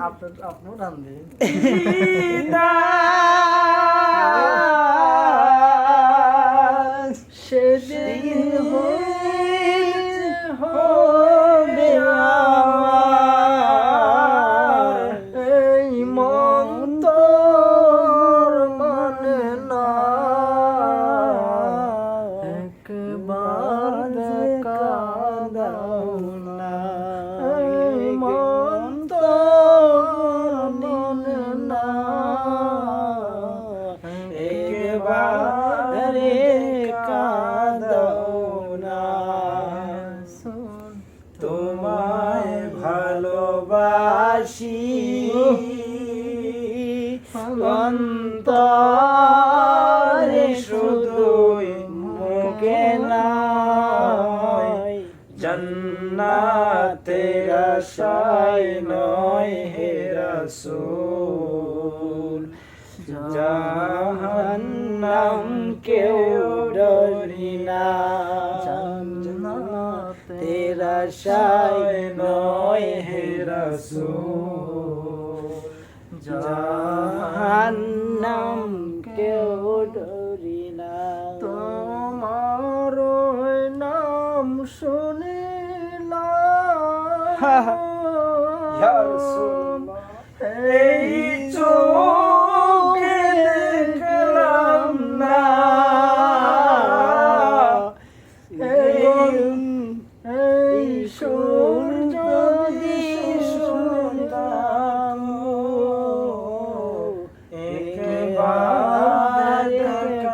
আপনার নাম দিন সেদিন হবে আমার এই মন তোর মানে না একবার দেখা দাও না এই মন তোর মানে না একবার কাঁদাও না তোমায় ভালোবাসি অন্তরে শুধুই মুখে নয় জান্নাতের আশায় নয় হে রাসূল জাহান্নাম কেউ ডরি না জান্নাতের আশায় নয় হে রাসূল জাহান্নাম কেউ ডরি না তোমার নাম শুনিলাম ইয়া রাসূলুল্লাহ এই চোখে দেখলাম না এই সুর যদি শুনতাম একবার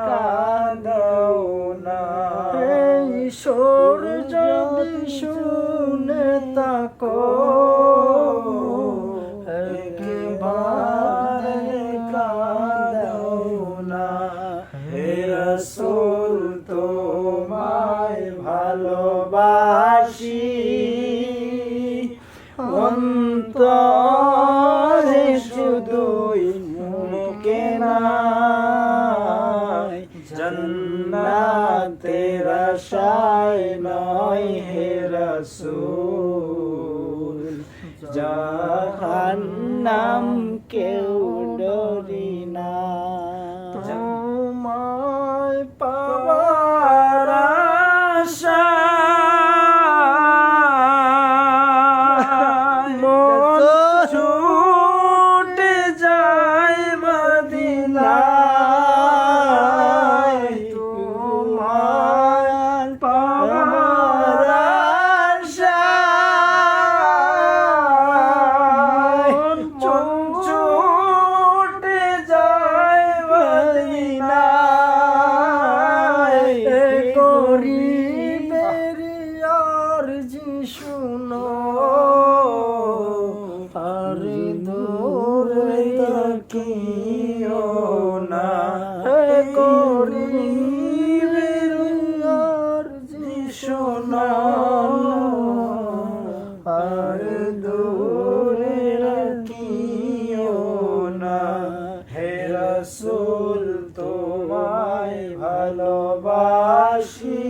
কাঁদাও না এই সুর যদি শুনে তাকো একবার কাঁদাও না হে রাসূল তোমায় ভালোবাসি অন্তরে শুধুই মুখে নয় জান্নাতের আশায় নয় হে রাসূল জাহান্নাম কেউ ডরি না তোমায় পাওয়ার আশায় মন ছুটে যায় মদিনায় তোমায় পাওয়ার আশায় মন ছুটে যায় মদিনায় গরিবের আরজি শুনো আর দূরে তাকিও না গরিবের আরজি শুনো আর দূরে রাখিও না হে রাসূল তোমায় ভালোবাসি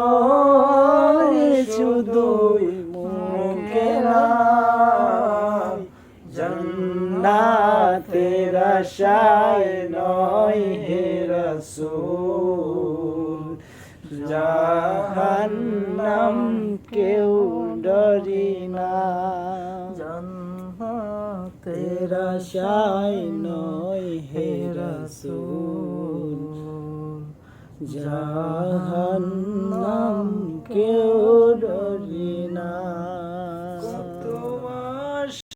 অন্তরে শুধুই মুখে নয় জান্নাতের আশায় নয় হে রাসূল জাহান্নাম কেউ ডরি না জান্নাতের আশায় নয় হে রাসূল জাহান্নাম কেউ